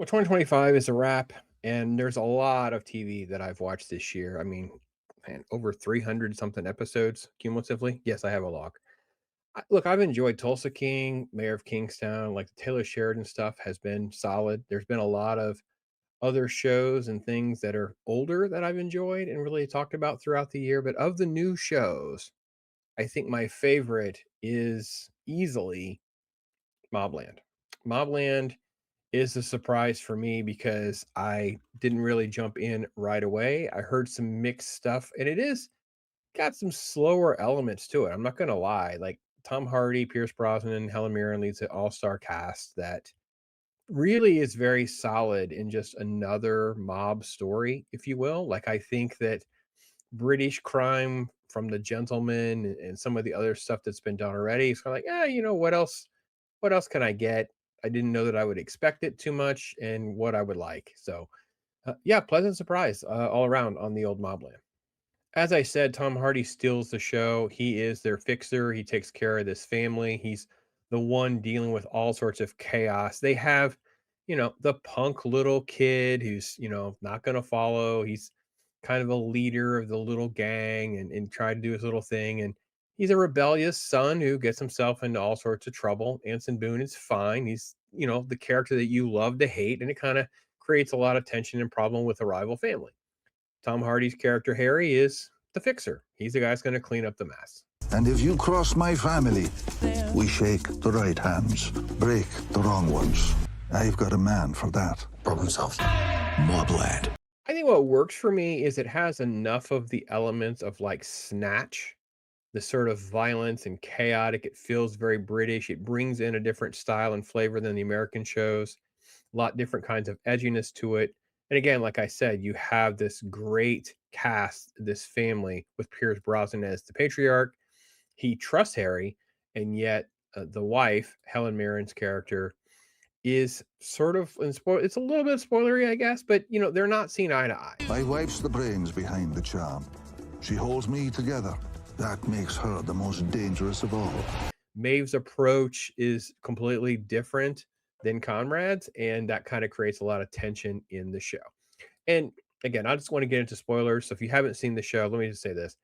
Well, 2025 is a wrap, and there's a lot of TV that I've watched this year. I mean, man, over 300 something episodes cumulatively. Yes, I have a log. Look, I've enjoyed Tulsa King, Mayor of Kingstown, like the Taylor Sheridan stuff has been solid. There's been a lot of other shows and things that are older that I've enjoyed and really talked about throughout the year. But of the new shows, I think my favorite is easily MobLand. MobLand is a surprise for me because I didn't really jump in right away. I heard some mixed stuff, and it is got some slower elements to it. I'm not gonna lie. Like Tom Hardy, Pierce Brosnan, Helen Mirren leads an all-star cast that really is very solid in just another mob story, if you will. Like I think that British crime from the gentleman and some of the other stuff that's been done already. It's kind of like, what else? What else can I get? I didn't know that I would expect it too much and what I would like. So, yeah, pleasant surprise all around on the old Mobland. As I said, Tom Hardy steals the show. He is their fixer. He takes care of this family. He's the one dealing with all sorts of chaos. They have, the punk little kid who's, not going to follow. He's kind of a leader of the little gang and try to do his little thing. And he's a rebellious son who gets himself into all sorts of trouble. Anson Boone is fine. He's, the character that you love to hate. And it kind of creates a lot of tension and problem with a rival family. Tom Hardy's character, Harry, is the fixer. He's the guy that's going to clean up the mess. And if you cross my family, we shake the right hands, break the wrong ones. I've got a man for that. Problem solved. MobLand. I think what works for me is it has enough of the elements of like Snatch, the sort of violence and chaotic. It feels very British. It brings in a different style and flavor than the American shows, a lot different kinds of edginess to it. And again, like I said, you have this great cast, this family with Pierce Brosnan as the patriarch. He trusts Harry, and yet the wife, Helen Mirren's character, is sort of it's a little bit spoilery, I guess, but they're not seen eye to eye. My wife's the brains behind the charm. She holds me together. That makes her the most dangerous of all. Maeve's approach is completely different than Conrad's, and that kind of creates a lot of tension in the show. And again, I just want to get into spoilers. So if you haven't seen the show, let me just say this.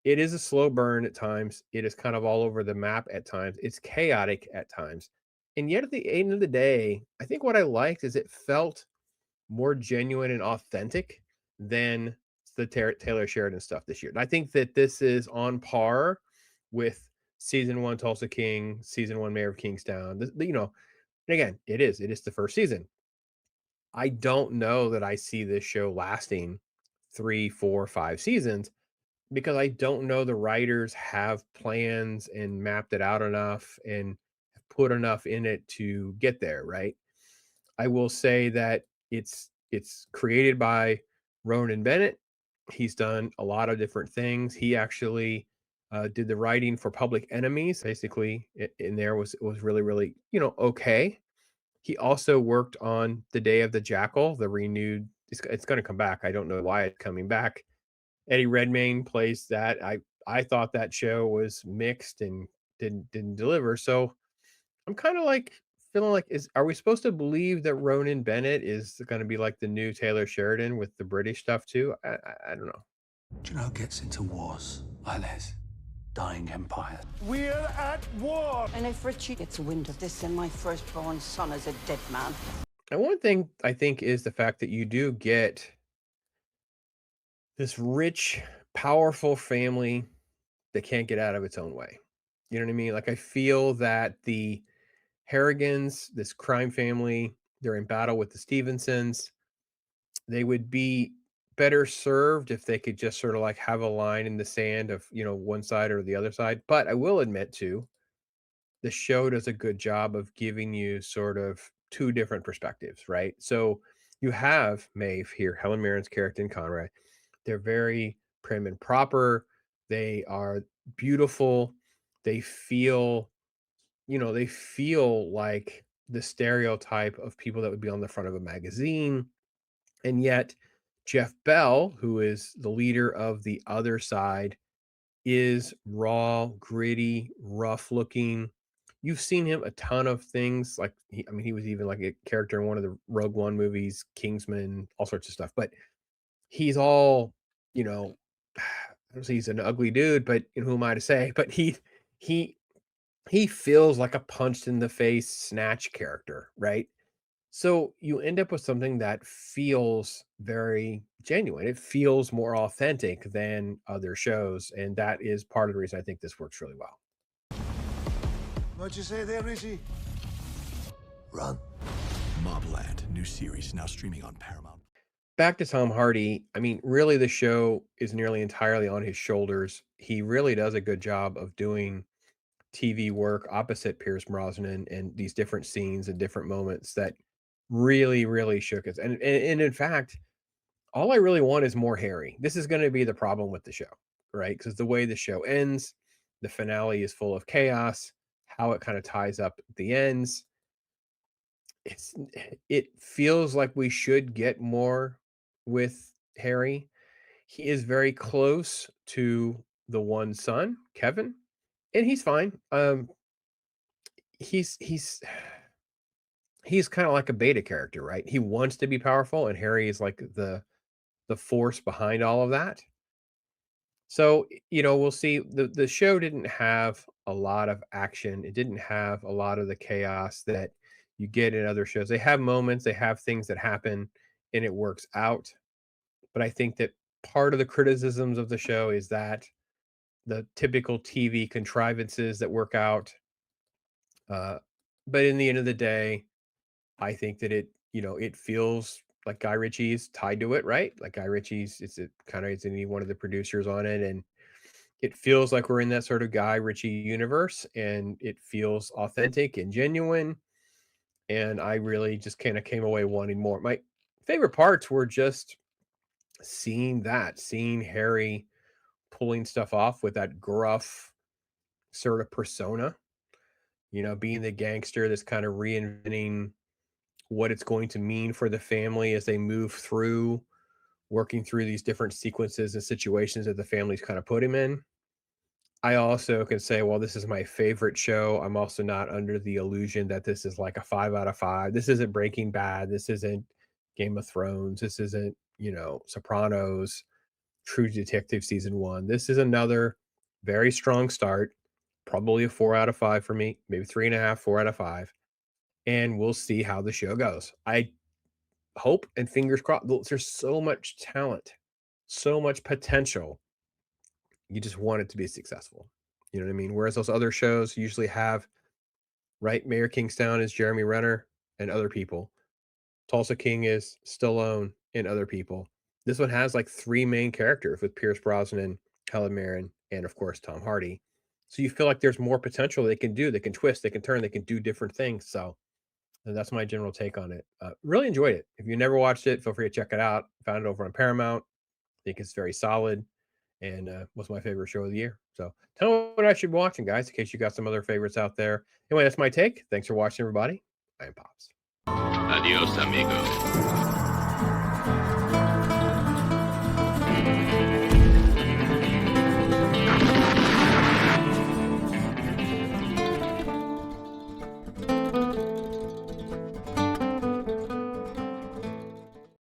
It is a slow burn at times. It is kind of all over the map at times. It's chaotic at times. And yet at the end of the day, I think what I liked is it felt more genuine and authentic than the Taylor Sheridan stuff this year. And I think that this is on par with season one Tulsa King, season one Mayor of Kingstown. And again, it is the first season. I don't know that I see this show lasting 3, 4, 5 seasons because I don't know the writers have plans and mapped it out enough and have put enough in it to get there, right? I will say that it's created by Ronan Bennett. He's done a lot of different things. He actually did the writing for Public Enemies. Basically, in there was really really okay. He also worked on The Day of the Jackal, the renewed. It's going to come back. I don't know why it's coming back. Eddie Redmayne plays that. I thought that show was mixed and didn't deliver. So I'm kind of like feeling like are we supposed to believe that Ronan Bennett is going to be like the new Taylor Sheridan with the British stuff too? I don't know. Do you know who gets into wars like this? Dying empires. We're at war! And if Ritchie gets wind of this, then my firstborn son is a dead man. And one thing I think is the fact that you do get this rich, powerful family that can't get out of its own way. You know what I mean? Like I feel that the Harrigans, this crime family, they're in battle with the Stevensons. They would be better served if they could just sort of like have a line in the sand of, one side or the other side. But I will admit too, the show does a good job of giving you sort of two different perspectives, right? So you have Maeve here, Helen Mirren's character and Conrad. They're very prim and proper. They are beautiful. They feel, they feel like the stereotype of people that would be on the front of a magazine. And yet, Jeff Bell, who is the leader of the other side, is raw, gritty, rough looking. you've seen him a ton of things. Like I mean, he was even like a character in one of the Rogue One movies, Kingsman, all sorts of stuff. But he's all, you know, I don't say he's an ugly dude, but who am I to say? But he he feels like a punched in the face snatch character, right? So you end up with something that feels very genuine. It feels more authentic than other shows, and that is part of the reason I think this works really well. What'd you say there, Ritchie? Run. MobLand, new series now streaming on Paramount. Back to Tom Hardy. I mean, really, the show is nearly entirely on his shoulders. He really does a good job of doing TV work opposite Pierce Brosnan and these different scenes and different moments that really, really shook us. And in fact, all I really want is more Harry. This is going to be the problem with the show, right? Because the way the show ends, the finale is full of chaos. How it kind of ties up the ends. It feels like we should get more with Harry. He is very close to the one son, Kevin, and he's fine. He's he's kind of like a beta character, right? He wants to be powerful, and Harry is like the force behind all of that. So, we'll see. The show didn't have a lot of action. It didn't have a lot of the chaos that you get in other shows. They have moments, they have things that happen, and it works out. But I think that part of the criticisms of the show is that the typical TV contrivances that work out. Uh, but in the end of the day, I think that it feels like Guy Ritchie's tied to it, right? Like Guy Ritchie's, it's a kind of is any one of the producers on it, and it feels like we're in that sort of Guy Ritchie universe, and it feels authentic and genuine. And I really just kind of came away wanting more. My favorite parts were just seeing Harry pulling stuff off with that gruff sort of persona, being the gangster that's kind of reinventing what it's going to mean for the family as they move through working through these different sequences and situations that the family's kind of put him in. I also can say, well, this is my favorite show. I'm also not under the illusion that this is like a 5 out of 5. This isn't Breaking Bad. This isn't Game of Thrones. This isn't, Sopranos, True Detective season 1. This is another very strong start, probably a 4 out of 5 for me, maybe 3.5, 4 out of 5. And we'll see how the show goes. I hope and fingers crossed. There's so much talent, so much potential. You just want it to be successful. You know what I mean? Whereas those other shows usually have, right? Mayor Kingstown is Jeremy Renner and other people. Tulsa King is Stallone and other people. This one has like 3 main characters with Pierce Brosnan, Helen Mirren, and of course Tom Hardy. So you feel like there's more potential they can do. They can twist, they can turn, they can do different things. So that's my general take on it. Really enjoyed it. If you never watched it, feel free to check it out. Found it over on Paramount. I think it's very solid and was my favorite show of the year. So tell me what I should be watching, guys, in case you got some other favorites out there. Anyway, that's my take. Thanks for watching, everybody. I am Pops. Adios, amigo.